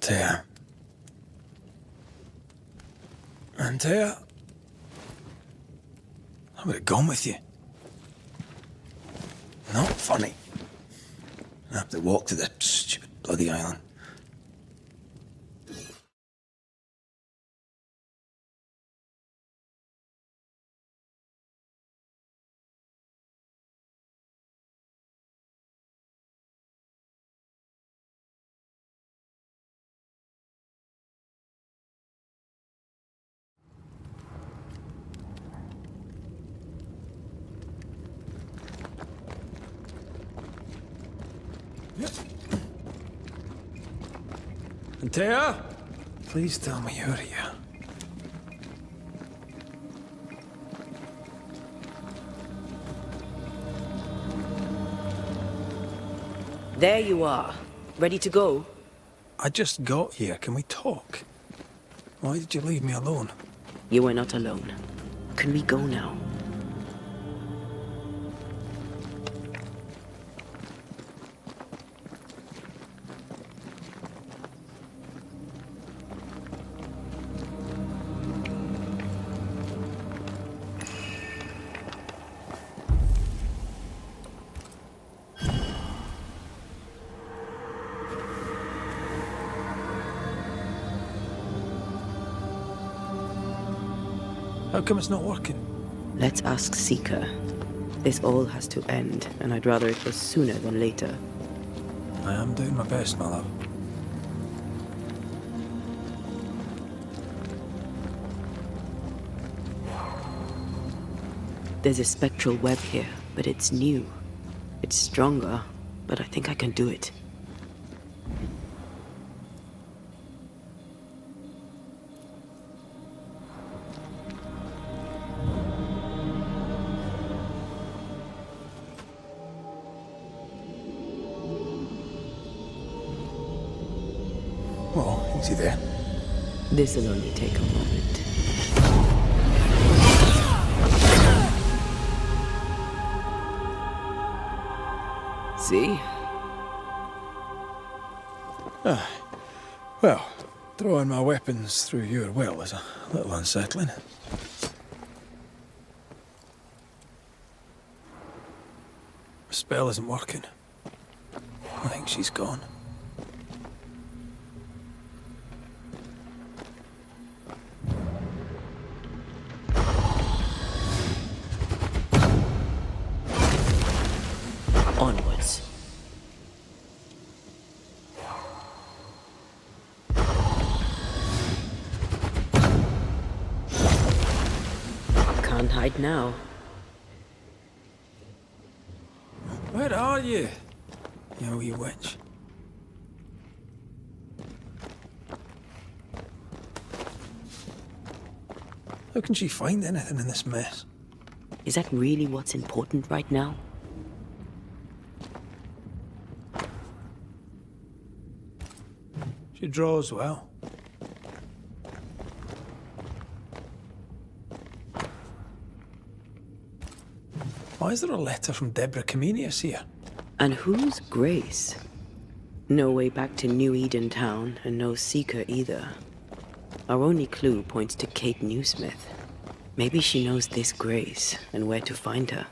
Antea. Antea? I would have gone with you. Not funny. I have to walk to the stupid bloody island. Antea? Please tell me you're here. There you are. Ready to go? I just got here. Can we talk? Why did you leave me alone? You are not alone. Can we go now? How come it's not working? Let's ask Seeker. This all has to end, and I'd rather it was sooner than later. I am doing my best, my love. There's a spectral web here, but it's new. It's stronger, but I think I can do it. Well, easy there. This'll only take a moment. See? Well, throwing my weapons through your will is a little unsettling. The spell isn't working. I think she's gone. Onwards. Can't hide now. Where are you? You wee witch. How can she find anything in this mess? Is that really what's important right now? She draws well. Why is there a letter from Deborah Comenius here? And who's Grace? No way back to New Eden Town, and no Seeker either. Our only clue points to Kate Newsmith. Maybe she knows this Grace, and where to find her.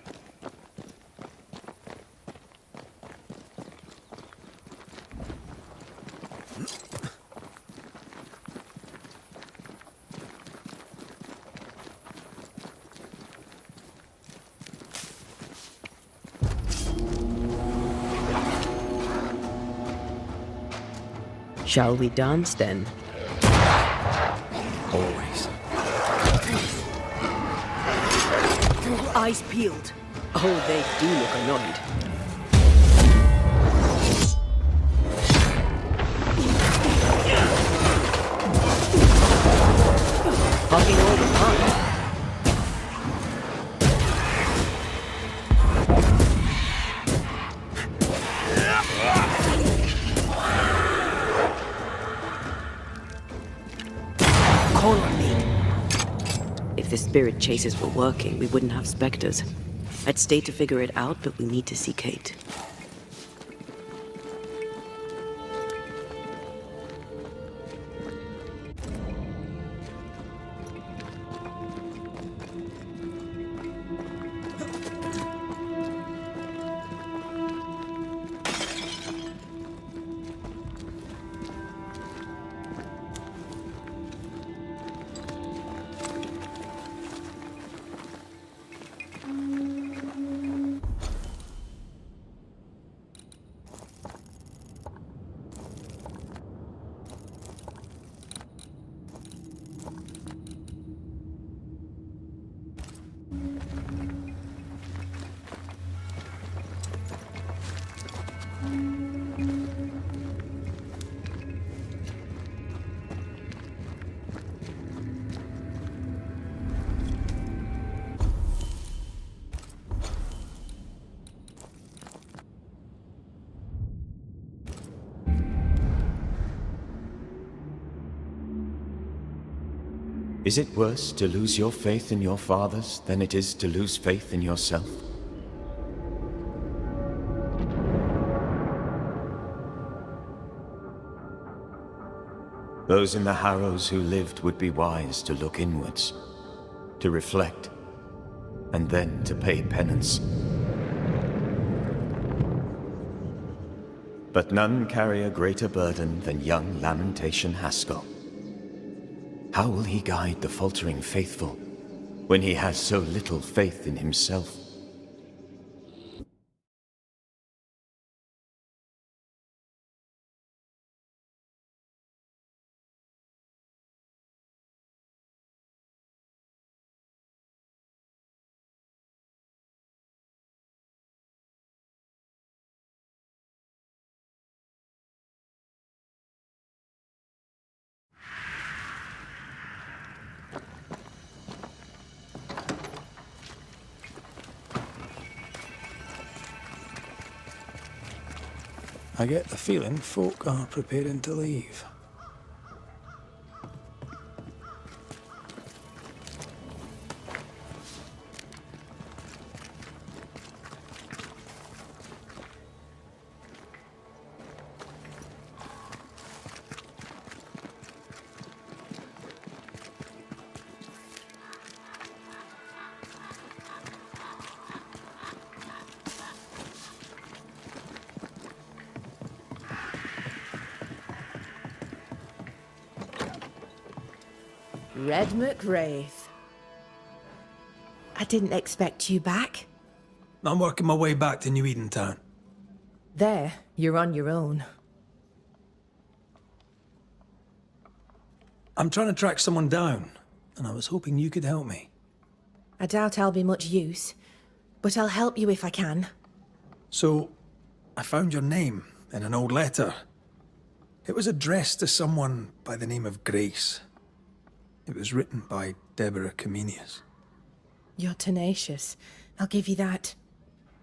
Shall we dance then? Always. Eyes peeled. Oh, they do look annoyed. Hugging all the time. Call on me. If the spirit chases were working, we wouldn't have specters. I'd stay to figure it out, but we need to see Kate. Is it worse to lose your faith in your fathers than it is to lose faith in yourself? Those in the Harrows who lived would be wise to look inwards, to reflect, and then to pay penance. But none carry a greater burden than young Lamentation Haskell. How will he guide the faltering faithful when he has so little faith in himself? I get the feeling folk are preparing to leave. Red McWraith. I didn't expect you back. I'm working my way back to New Eden Town. There, you're on your own. I'm trying to track someone down, and I was hoping you could help me. I doubt I'll be much use, but I'll help you if I can. So, I found your name in an old letter. It was addressed to someone by the name of Grace. It was written by Deborah Comenius. You're tenacious, I'll give you that.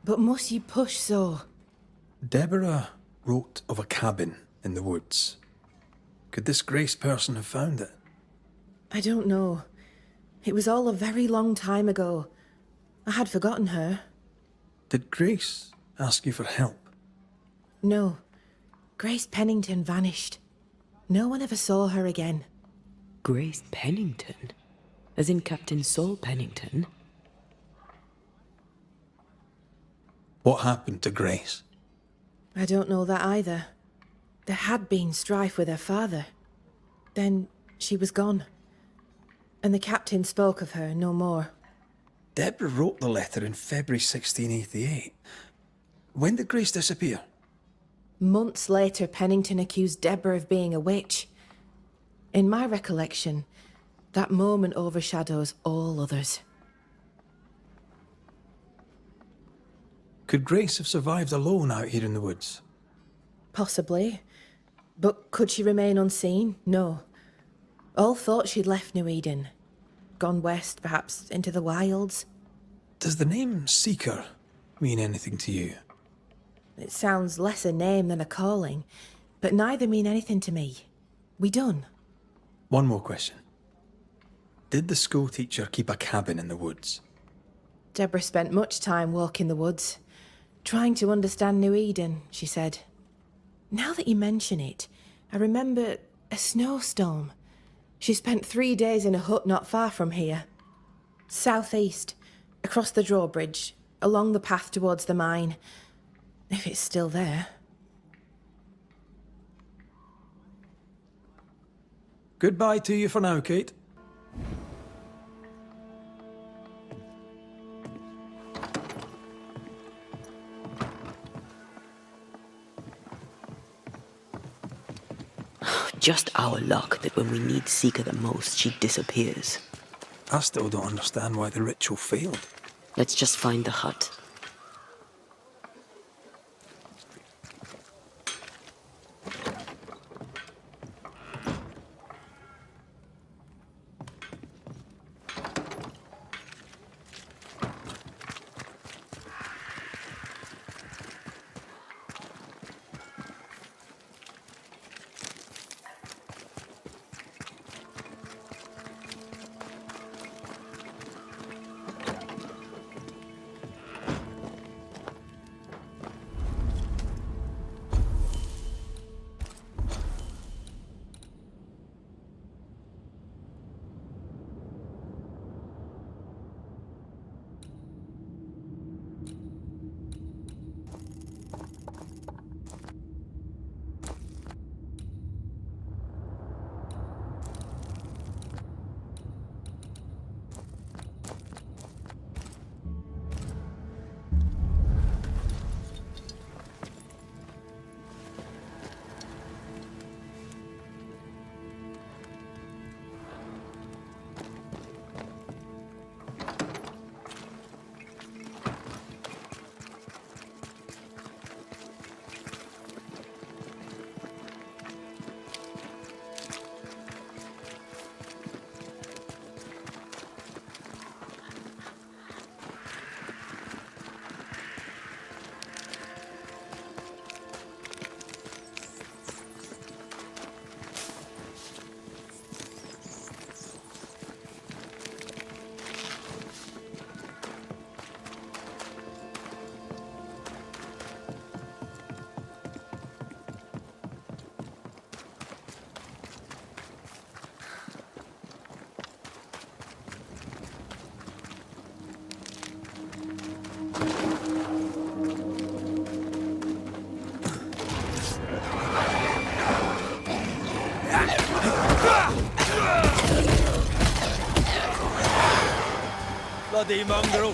But must you push so? Deborah wrote of a cabin in the woods. Could this Grace person have found it? I don't know. It was all a very long time ago. I had forgotten her. Did Grace ask you for help? No. Grace Pennington vanished. No one ever saw her again. Grace Pennington? As in Captain Saul Pennington? What happened to Grace? I don't know that either. There had been strife with her father. Then she was gone. And the captain spoke of her no more. Deborah wrote the letter in February 1688. When did Grace disappear? Months later, Pennington accused Deborah of being a witch. In my recollection, that moment overshadows all others. Could Grace have survived alone out here in the woods? Possibly. But could she remain unseen? No. All thought she'd left New Eden. Gone west, perhaps into the wilds. Does the name Seeker mean anything to you? It sounds less a name than a calling, but neither mean anything to me. We done. One more question. Did the school teacher keep a cabin in the woods? Deborah spent much time walking the woods, trying to understand New Eden, she said. Now that you mention it, I remember a snowstorm. She spent 3 days in a hut not far from here. Southeast, across the drawbridge, along the path towards the mine. If it's still there. Goodbye to you for now, Kate. Just our luck that when we need Seeker the most, she disappears. I still don't understand why the ritual failed. Let's just find the hut. bloody mongrel!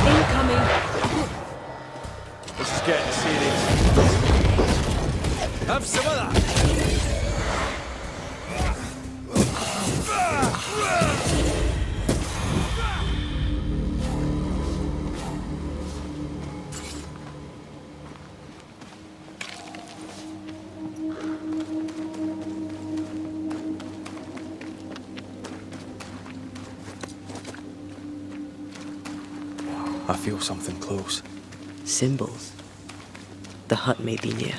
Incoming! This is getting serious. Have some of that! I feel something close. Symbols. The hut may be near.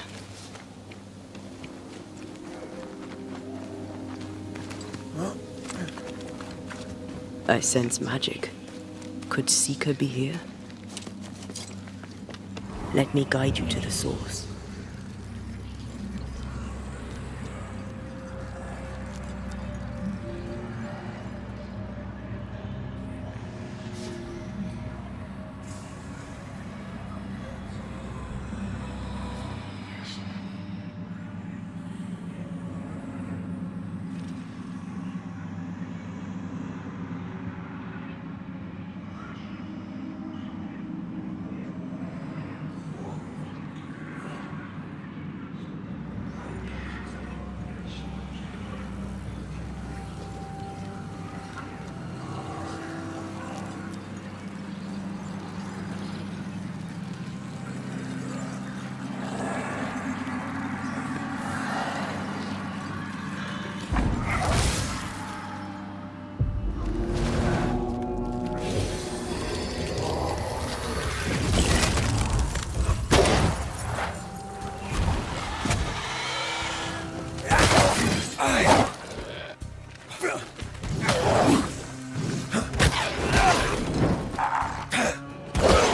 I sense magic. Could Seeker be here? Let me guide you to the source.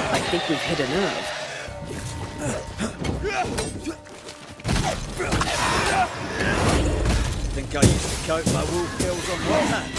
I think we've hit a nerve. Think I used to coat my wolf kills on one hand.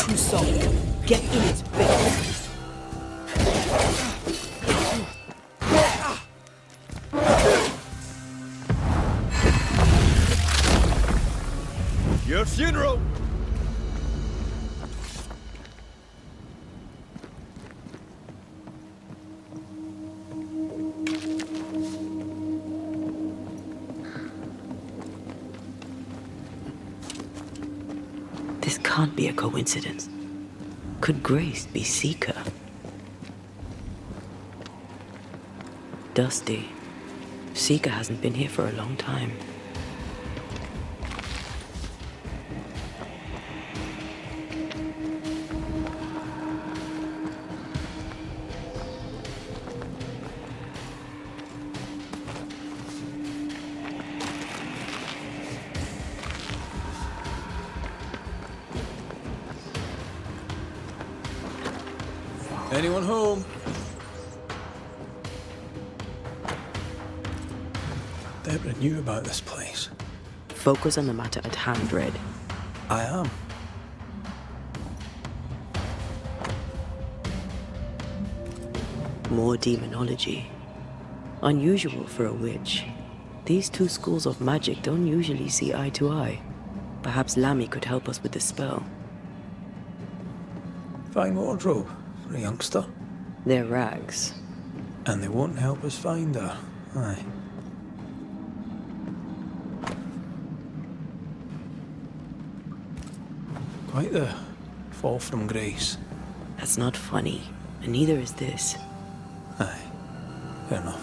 Too soft. Get in its face. Your funeral! This can't be a coincidence. Could Grace be Seeker? Dusty. Seeker hasn't been here for a long time. Anyone home? Deborah knew about this place. Focus on the matter at hand, Red. I am. More demonology. Unusual for a witch. These two schools of magic don't usually see eye to eye. Perhaps Lammy could help us with the spell. Fine wardrobe for a youngster. They're rags. And they won't help us find her. Aye. Quite the fall from grace. That's not funny, and neither is this. Aye. Fair enough.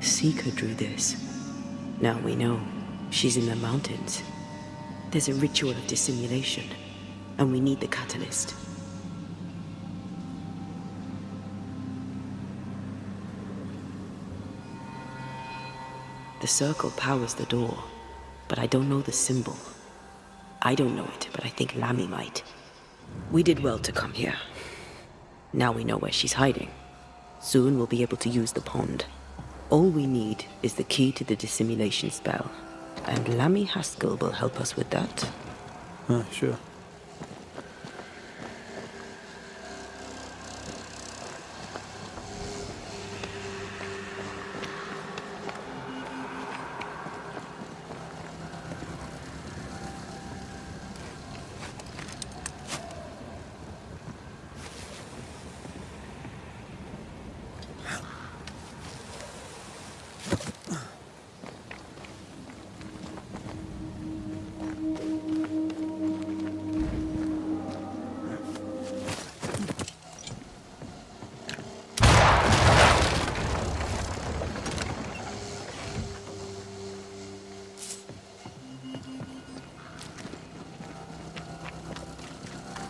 Seeker drew this. Now we know. She's in the mountains. There's a ritual of dissimulation, and we need the catalyst. The circle powers the door, but I don't know the symbol. I don't know it, but I think Lammy might. We did well to come here. Now we know where she's hiding. Soon we'll be able to use the pond. All we need is the key to the dissimulation spell, and Lammy Haskell will help us with that. Sure.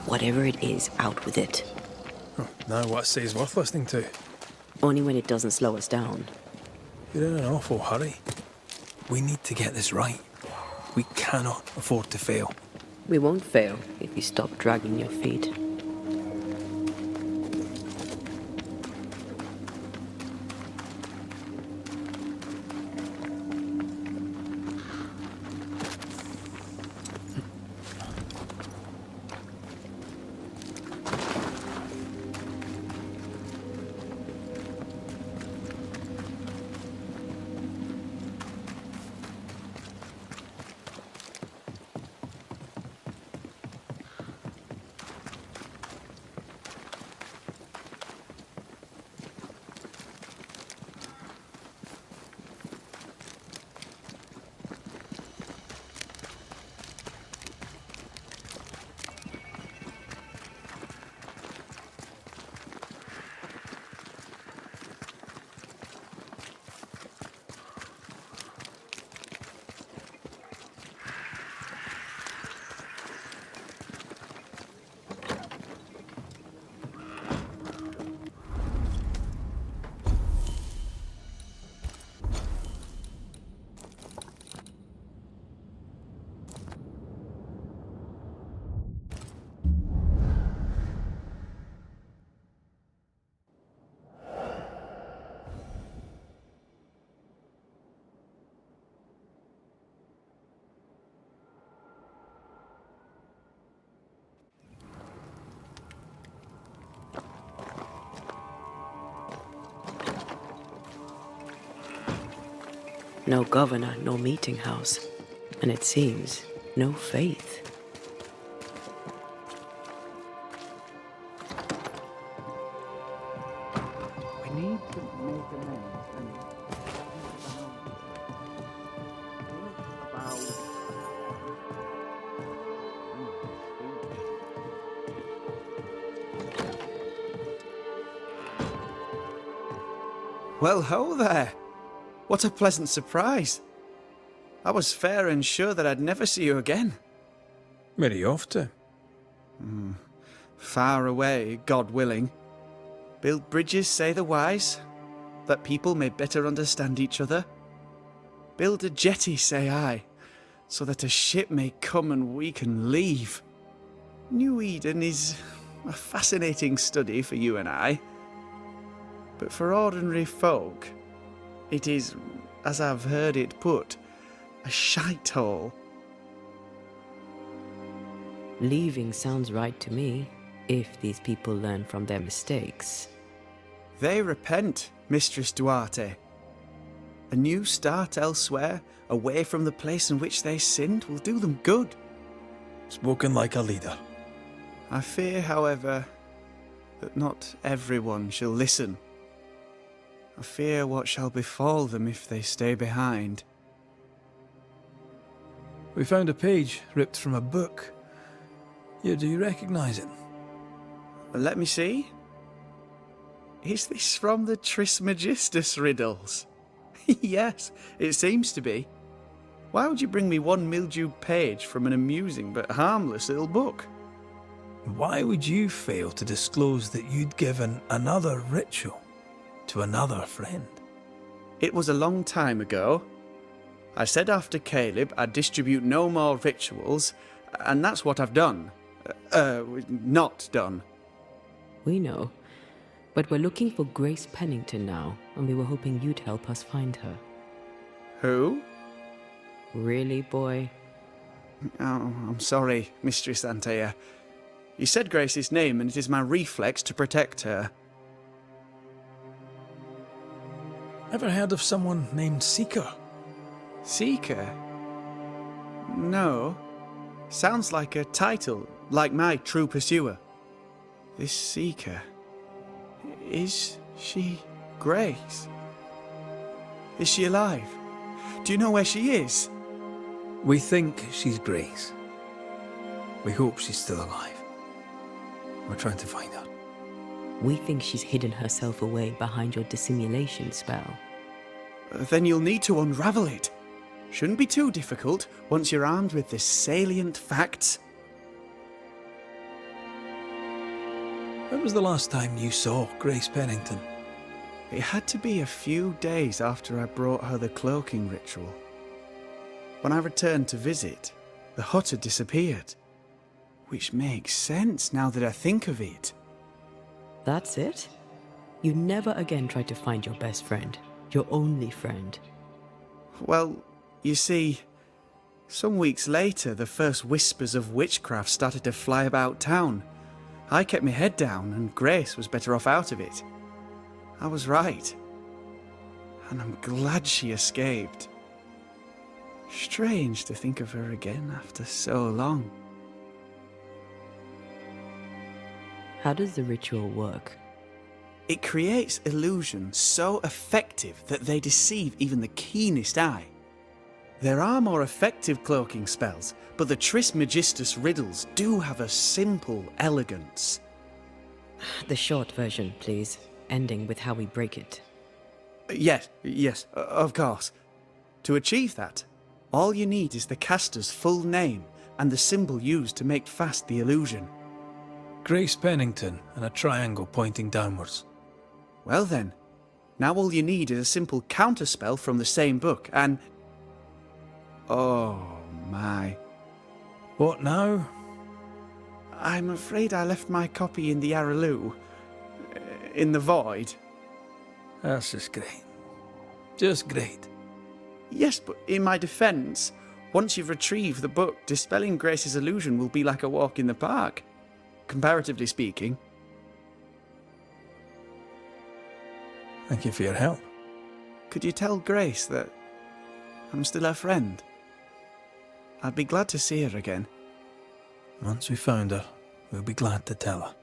Whatever it is, out with it. Now what say's worth listening to? Only when it doesn't slow us down. You're in an awful hurry. We need to get this right. We cannot afford to fail. We won't fail if you stop dragging your feet. No governor, no meeting house. And it seems, no faith. We need to make amends and Well, ho there. What a pleasant surprise. I was fair and sure that I'd never see you again. Where are you off to? Far away, God willing. Build bridges, say the wise, that people may better understand each other. Build a jetty, say I, so that a ship may come and we can leave. New Eden is a fascinating study for you and I. But for ordinary folk, it is, as I've heard it put, a shite hole. Leaving sounds right to me, if these people learn from their mistakes. They repent, Mistress Duarte. A new start elsewhere, away from the place in which they sinned, will do them good. Spoken like a leader. I fear, however, that not everyone shall listen. I fear what shall befall them if they stay behind. We found a page ripped from a book. Yeah, do you recognize it? Let me see. Is this from the Trismegistus riddles? Yes, it seems to be. Why would you bring me one mildewed page from an amusing but harmless little book? Why would you fail to disclose that you'd given another ritual to another friend? It was a long time ago. I said after Caleb I'd distribute no more rituals, and that's what I've done. Not done. We know. But we're looking for Grace Pennington now, and we were hoping you'd help us find her. Who? Really, boy? Oh, I'm sorry, Mistress Antea. You said Grace's name, and it is my reflex to protect her. Ever heard of someone named Seeker? Seeker? No. Sounds like a title, like my True Pursuer. This Seeker... Is she Grace? Is she alive? Do you know where she is? We think she's Grace. We hope she's still alive. We're trying to find her. We think she's hidden herself away behind your dissimulation spell. Then you'll need to unravel it. Shouldn't be too difficult once you're armed with the salient facts. When was the last time you saw Grace Pennington? It had to be a few days after I brought her the cloaking ritual. When I returned to visit, the hut had disappeared. Which makes sense now that I think of it. That's it? You never again tried to find your best friend, your only friend. Well, you see, some weeks later the first whispers of witchcraft started to fly about town. I kept my head down, and Grace was better off out of it. I was right. And I'm glad she escaped. Strange to think of her again after so long. How does the ritual work? It creates illusions so effective that they deceive even the keenest eye. There are more effective cloaking spells, but the Trismegistus riddles do have a simple elegance. The short version, please, ending with how we break it. Yes, of course. To achieve that, all you need is the caster's full name and the symbol used to make fast the illusion. Grace Pennington and a triangle pointing downwards. Well then, now all you need is a simple counterspell from the same book and... Oh my. What now? I'm afraid I left my copy in the Araloo. In the void. That's just great. Just great. Yes, but in my defence, once you've retrieved the book, dispelling Grace's illusion will be like a walk in the park. Comparatively speaking. Thank you for your help. Could you tell Grace that I'm still her friend? I'd be glad to see her again. Once we found her, we'll be glad to tell her.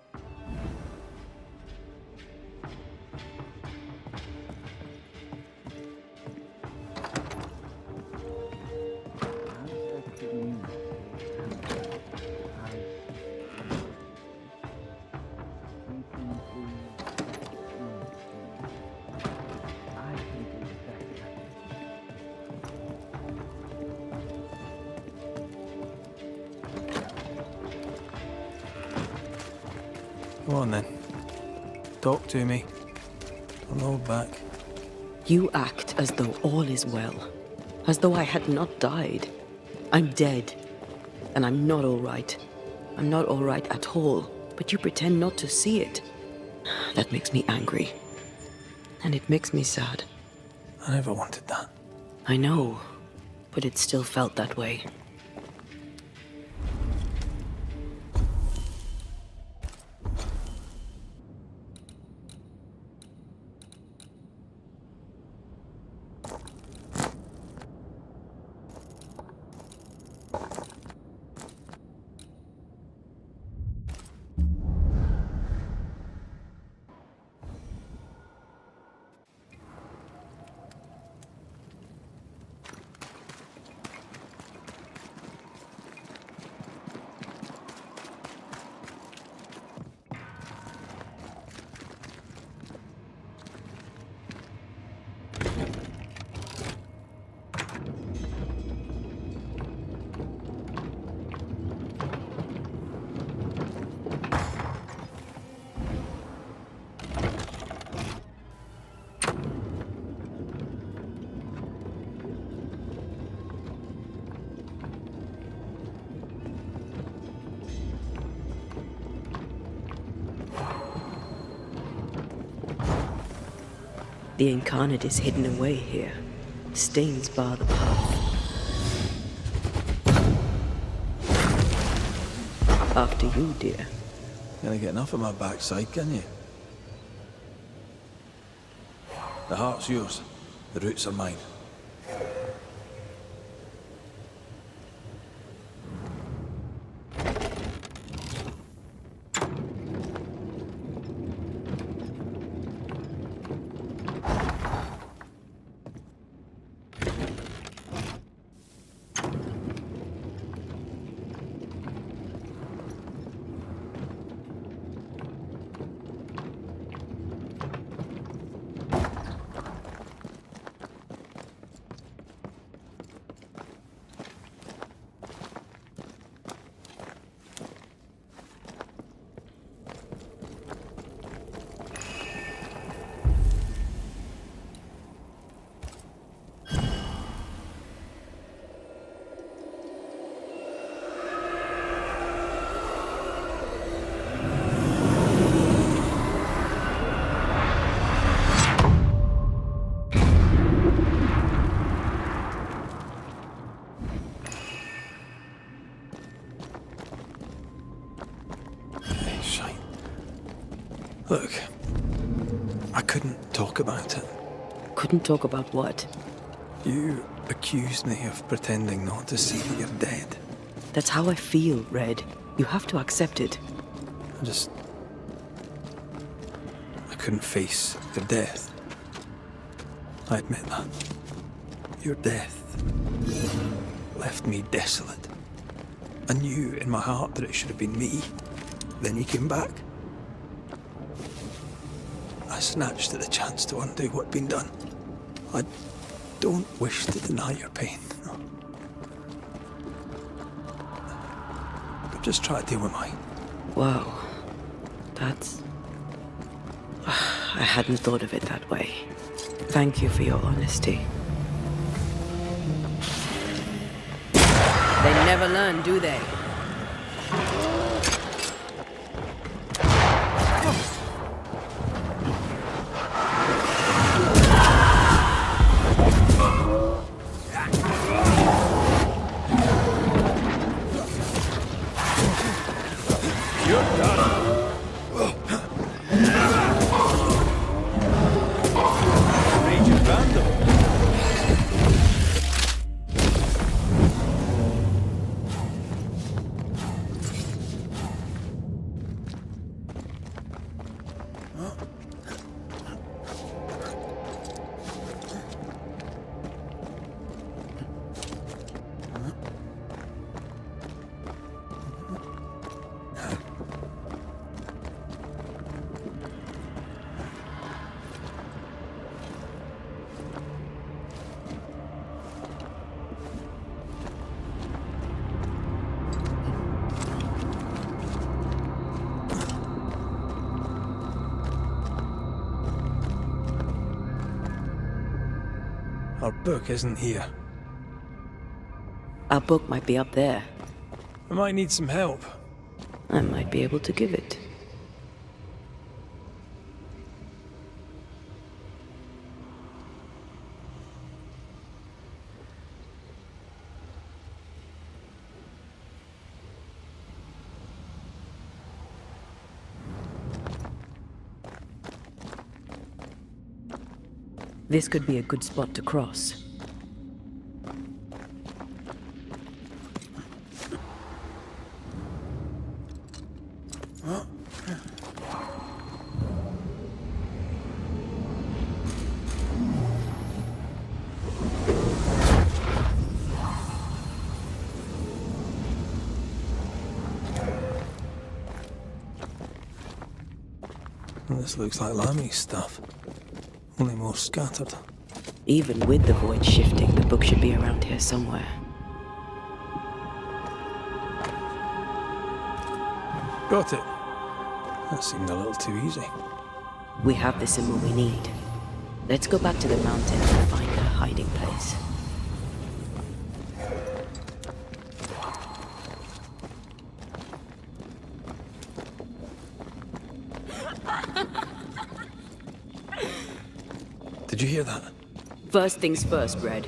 Go on then. Talk to me. I'll hold back. You act as though all is well, as though I had not died. I'm dead. And I'm not all right. I'm not all right at all. But you pretend not to see it. That makes me angry. And it makes me sad. I never wanted that. I know, but it still felt that way. The incarnate is hidden away here. Stains bar the path. After you, dear. Gonna get enough of my backside, can you? The heart's yours. The roots are mine. Look, I couldn't talk about it. Couldn't talk about what? You accused me of pretending not to see that you're dead. That's how I feel, Red. You have to accept it. I couldn't face your death. I admit that. Your death left me desolate. I knew in my heart that it should have been me. Then you came back. I snatched at the chance to undo what'd been done. I don't wish to deny your pain. No. But just try to deal with mine. Wow. That's... I hadn't thought of it that way. Thank you for your honesty. They never learn, do they? Our book isn't here. Our book might be up there. I might need some help. I might be able to give it. This could be a good spot to cross. This looks like Lami's stuff. Only more scattered. Even with the void shifting, the book should be around here somewhere. Got it. That seemed a little too easy. We have the symbol we need. Let's go back to the mountain and find a hiding place. Did you hear that? First things first, Red.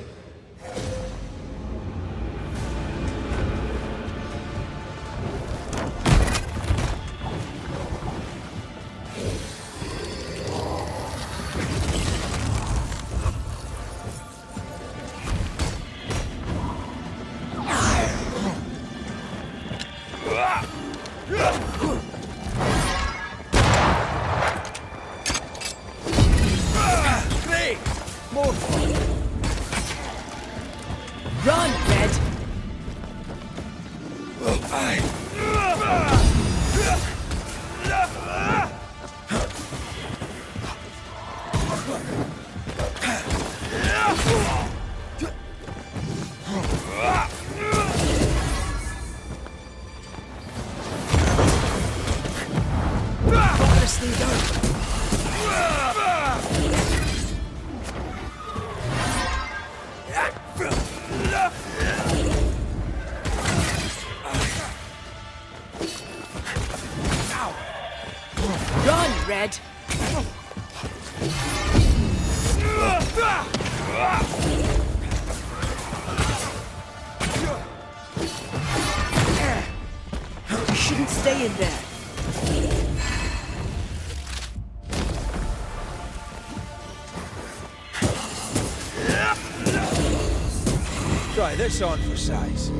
Run, Red! Run, Red! You shouldn't stay in there. Try this on for size.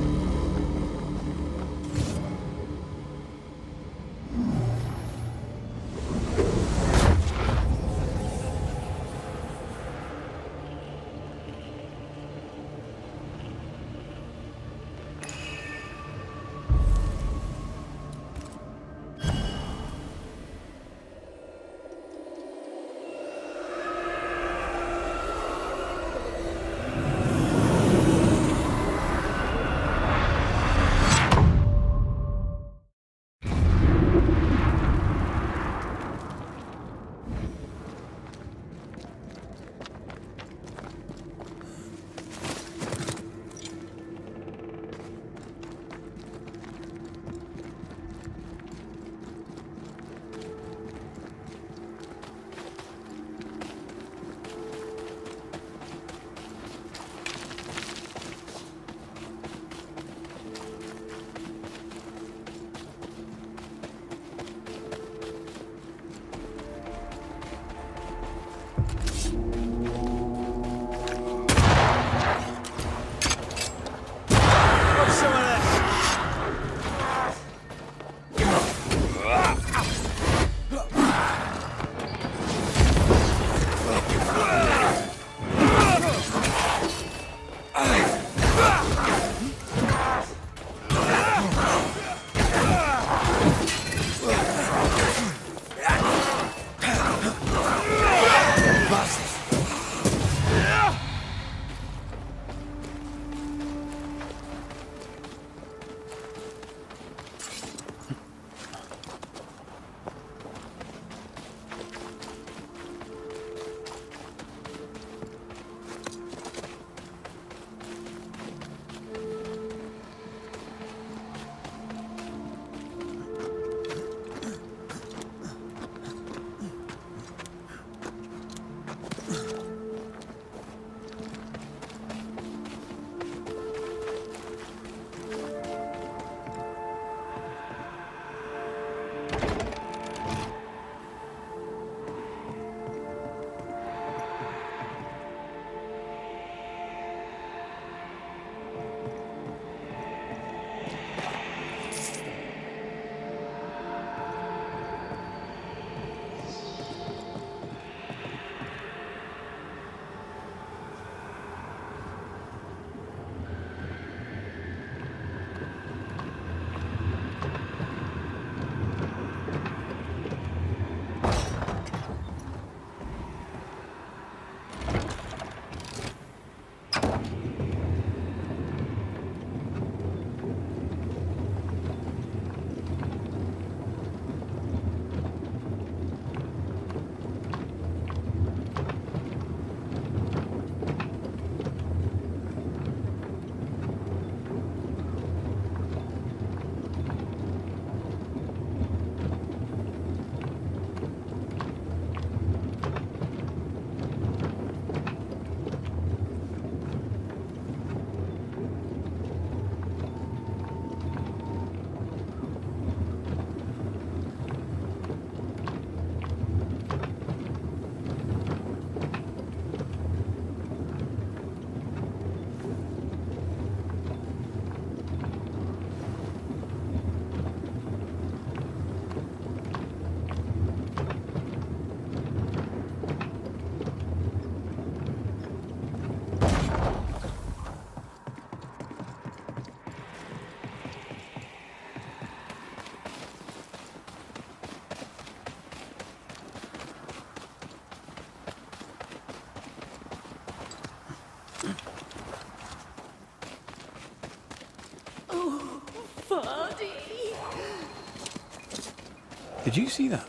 Did you see that?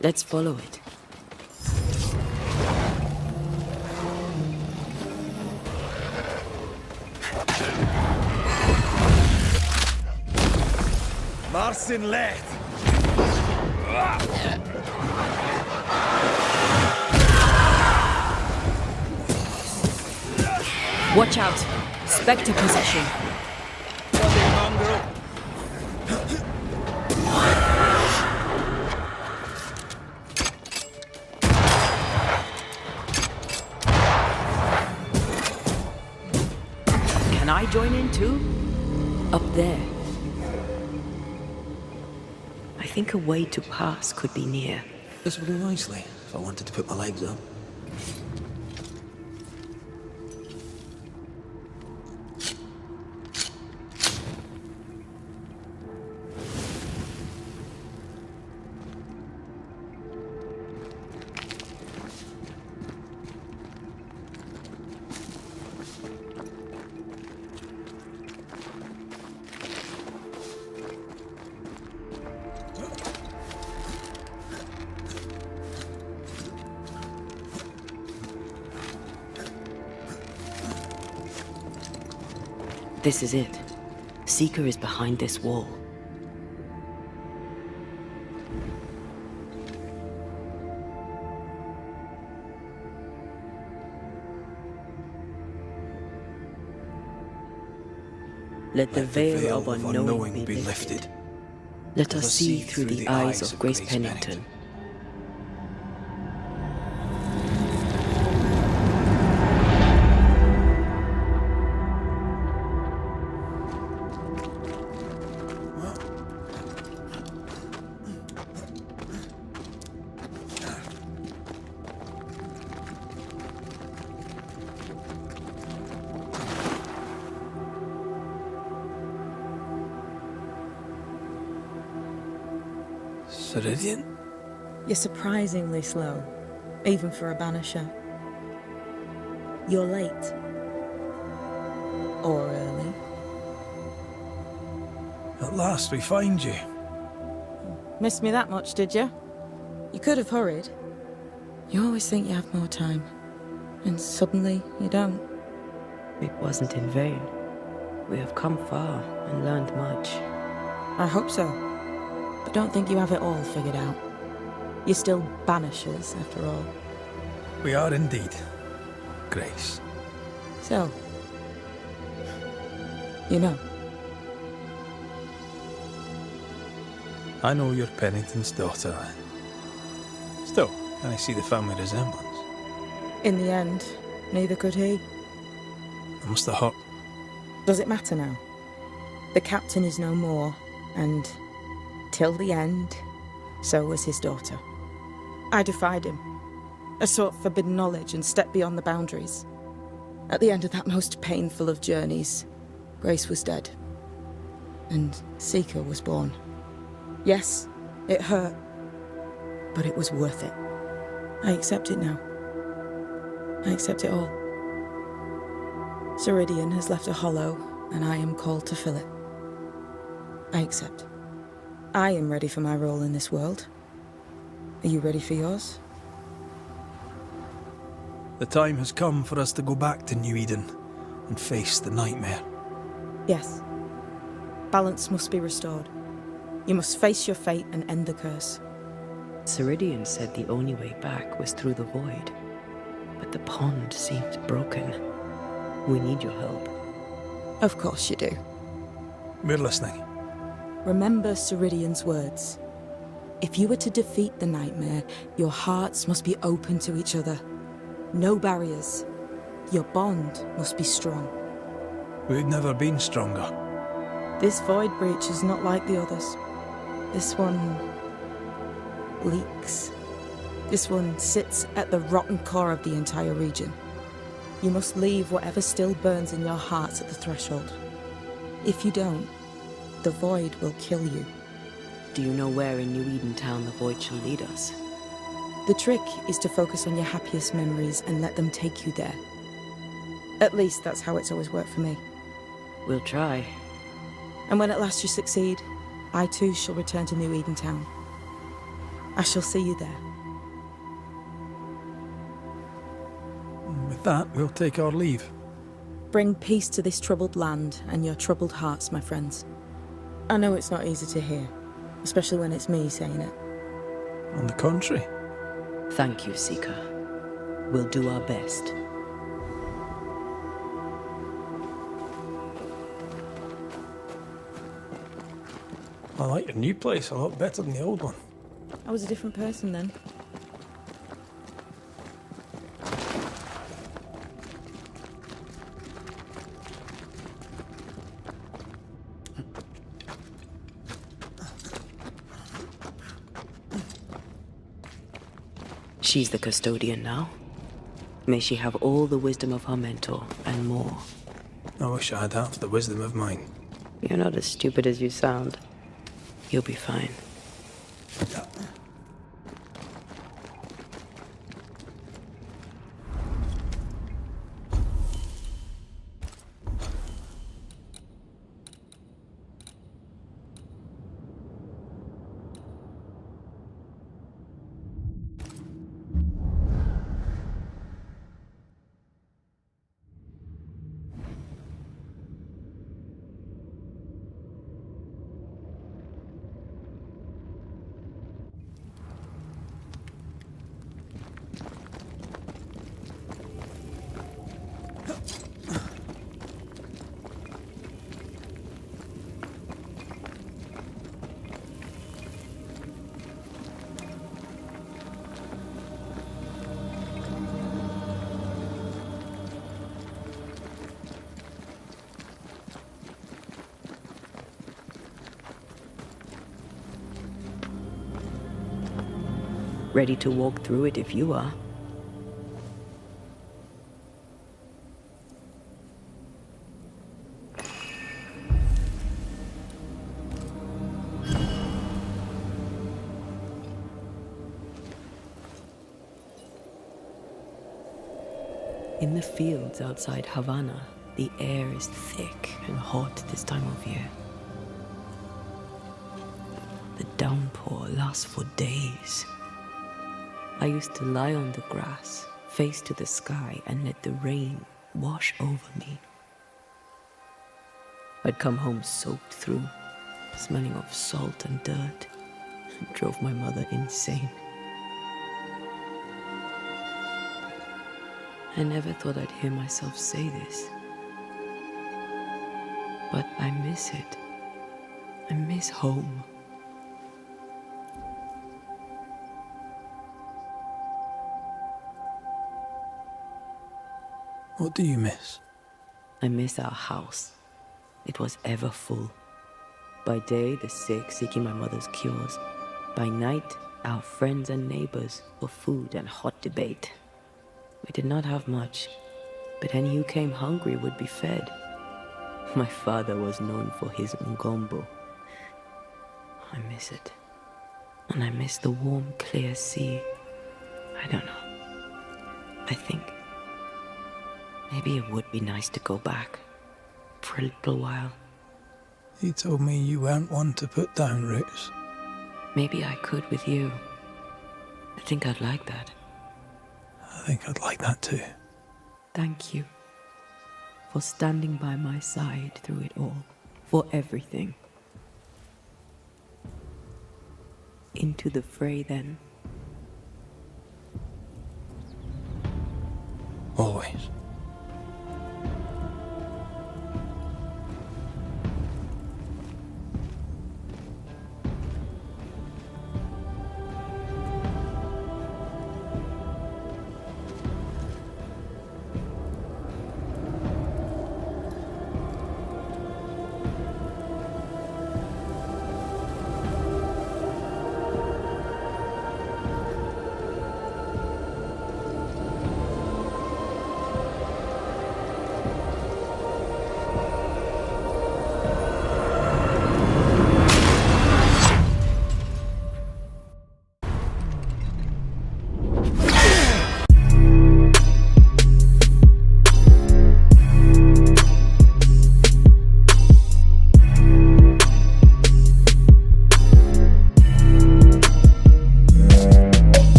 Let's follow it. Marcin left. Watch out! Spectre possession. Bloody mongrel. Can I join in too? Up there. I think a way to pass could be near. This would do nicely if I wanted to put my legs up. This is it. Seeker is behind this wall. Let the veil of unknowing be lifted. Let us see through the eyes of Grace Pennington. Ceridian? You're surprisingly slow, even for a Banisher. You're late. Or early. At last we find you. Missed me that much, did you? You could have hurried. You always think you have more time, and suddenly you don't. It wasn't in vain. We have come far and learned much. I hope so. But don't think you have it all figured out. You're still Banishers, after all. We are indeed, Grace. So, you know. I know you're Pennington's daughter. Still, can I see the family resemblance? In the end, neither could he. It must have hurt. Does it matter now? The captain is no more, and till the end, so was his daughter. I defied him. I sought forbidden knowledge and stepped beyond the boundaries. At the end of that most painful of journeys, Grace was dead. And Seeker was born. Yes, it hurt, but it was worth it. I accept it now. I accept it all. Ceridian has left a hollow, and I am called to fill it. I accept. I am ready for my role in this world. Are you ready for yours? The time has come for us to go back to New Eden and face the nightmare. Yes. Balance must be restored. You must face your fate and end the curse. Ceridian said the only way back was through the void. But the pond seems broken. We need your help. Of course you do. We're listening. Remember Ceridian's words. If you were to defeat the nightmare, your hearts must be open to each other. No barriers. Your bond must be strong. We've never been stronger. This void breach is not like the others. This one leaks. This one sits at the rotten core of the entire region. You must leave whatever still burns in your hearts at the threshold. If you don't, the void will kill you. Do you know where in New Eden Town the void shall lead us? The trick is to focus on your happiest memories and let them take you there. At least that's how it's always worked for me. We'll try. And when at last you succeed, I too shall return to New Eden Town. I shall see you there. With that, we'll take our leave. Bring peace to this troubled land and your troubled hearts, my friends. I know it's not easy to hear, especially when it's me saying it. On the contrary. Thank you, Seeker. We'll do our best. I like your new place a lot better than the old one. I was a different person then. She's the custodian now. May she have all the wisdom of her mentor, and more. I wish I'd have the wisdom of mine. You're not as stupid as you sound. You'll be fine. Ready to walk through it if you are. In the fields outside Havana, the air is thick and hot this time of year. The downpour lasts for days. I used to lie on the grass, face to the sky, and let the rain wash over me. I'd come home soaked through, smelling of salt and dirt. It drove my mother insane. I never thought I'd hear myself say this. But I miss it. I miss home. What do you miss? I miss our house. It was ever full. By day, the sick seeking my mother's cures. By night, our friends and neighbors for food and hot debate. We did not have much, but any who came hungry would be fed. My father was known for his ngombo. I miss it. And I miss the warm, clear sea. I don't know. I think maybe it would be nice to go back for a little while. You told me you weren't one to put down roots. Maybe I could with you. I think I'd like that. I think I'd like that too. Thank you for standing by my side through it all, for everything. Into the fray then.